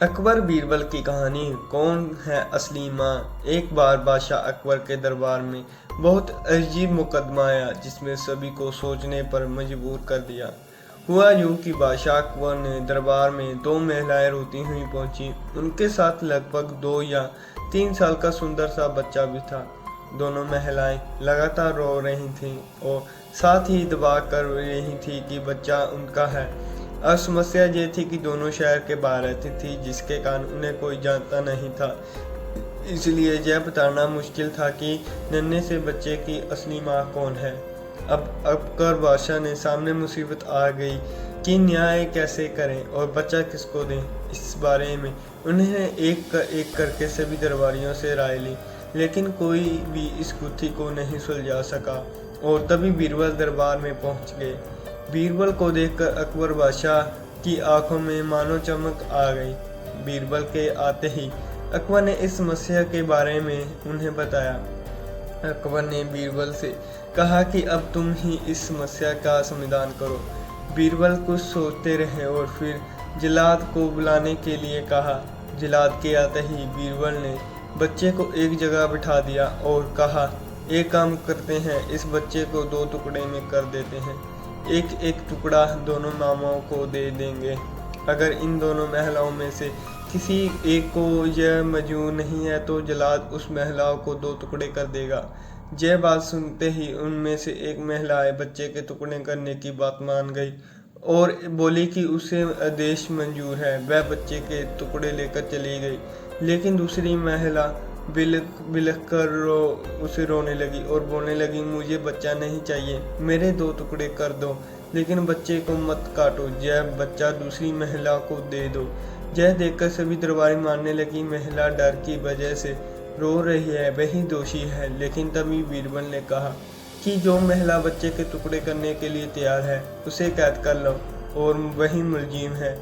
अकबर बीरबल की कहानी। कौन है असली माँ। एक बार बादशाह अकबर के दरबार में बहुत अजीब मुकदमा आया जिसमें सभी को सोचने पर मजबूर कर दिया। हुआ यूं कि बादशाह अकबर ने दरबार में दो महिलाएं रोती हुई पहुंची। उनके साथ लगभग 2 या 3 साल का सुंदर सा बच्चा भी था। दोनों महिलाएं लगातार रो रही थीं और साथ ही दबा कर रही थी कि बच्चा उनका है। अब समस्या ये थी कि दोनों शहर के बाहर रहती थी, जिसके कारण उन्हें कोई जानता नहीं था। इसलिए यह बताना मुश्किल था कि नन्हे से बच्चे की असली माँ कौन है। अब अकबर बादशाह ने सामने मुसीबत आ गई कि न्याय कैसे करें और बच्चा किसको दें। इस बारे में उन्हें एक करके सभी दरबारियों से राय ली, लेकिन कोई भी इस गुत्थी को नहीं सुलझा सका। और तभी बीरबल दरबार में पहुंच गए। बीरबल को देखकर अकबर बादशाह की आंखों में मानो चमक आ गई। बीरबल के आते ही अकबर ने इस समस्या के बारे में उन्हें बताया। अकबर ने बीरबल से कहा कि अब तुम ही इस समस्या का समाधान करो। बीरबल कुछ सोचते रहे और फिर जल्लाद को बुलाने के लिए कहा। जल्लाद के आते ही बीरबल ने बच्चे को एक जगह बिठा दिया और कहा, एक काम करते हैं, इस बच्चे को 2 टुकड़े में कर देते हैं। एक एक टुकड़ा दोनों मामाओं को दे देंगे। अगर इन दोनों महिलाओं में से किसी एक को यह मंजूर नहीं है तो जल्लाद उस महिलाओं को 2 टुकड़े कर देगा। यह बात सुनते ही उनमें से एक महिला बच्चे के टुकड़े करने की बात मान गई और बोली कि उसे आदेश मंजूर है। वह बच्चे के टुकड़े लेकर चली गई, लेकिन दूसरी महिला बिलख कर उसे रोने लगी और बोलने लगी, मुझे बच्चा नहीं चाहिए, मेरे 2 टुकड़े कर दो, लेकिन बच्चे को मत काटो। यह बच्चा दूसरी महिला को दे दो। यह देखकर सभी दरबारी मानने लगी। महिला डर की वजह से रो रही है, वही दोषी है। लेकिन तभी बीरबल ने कहा कि जो महिला बच्चे के टुकड़े करने के लिए तैयार है उसे कैद कर लो और वही मुलजिम है।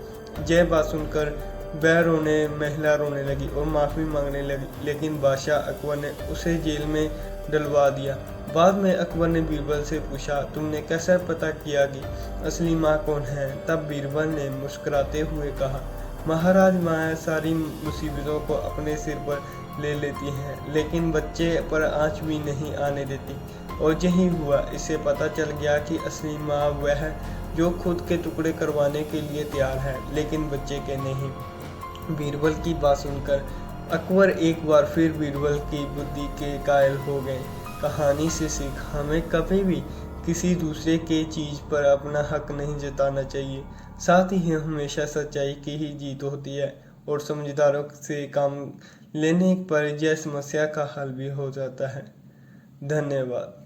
यह बात सुनकर महिला रोने लगी और माफ़ी मांगने लगी, लेकिन बादशाह अकबर ने उसे जेल में डलवा दिया। बाद में अकबर ने बीरबल से पूछा, तुमने कैसे पता किया कि असली माँ कौन है। तब बीरबल ने मुस्कुराते हुए कहा, महाराज, माँ सारी मुसीबतों को अपने सिर पर ले लेती हैं, लेकिन बच्चे पर आँच भी नहीं आने देती। और यही हुआ। इससे पता चल गया कि असली माँ वह है जो खुद के टुकड़े करवाने के लिए तैयार है, लेकिन बच्चे के नहीं। बीरबल की बात सुनकर अकबर एक बार फिर बीरबल की बुद्धि के कायल हो गए। कहानी से सीख, हमें कभी भी किसी दूसरे के चीज़ पर अपना हक नहीं जताना चाहिए। साथ ही हमेशा सच्चाई की ही जीत होती है और समझदारों से काम लेने पर यह समस्या का हल भी हो जाता है। धन्यवाद।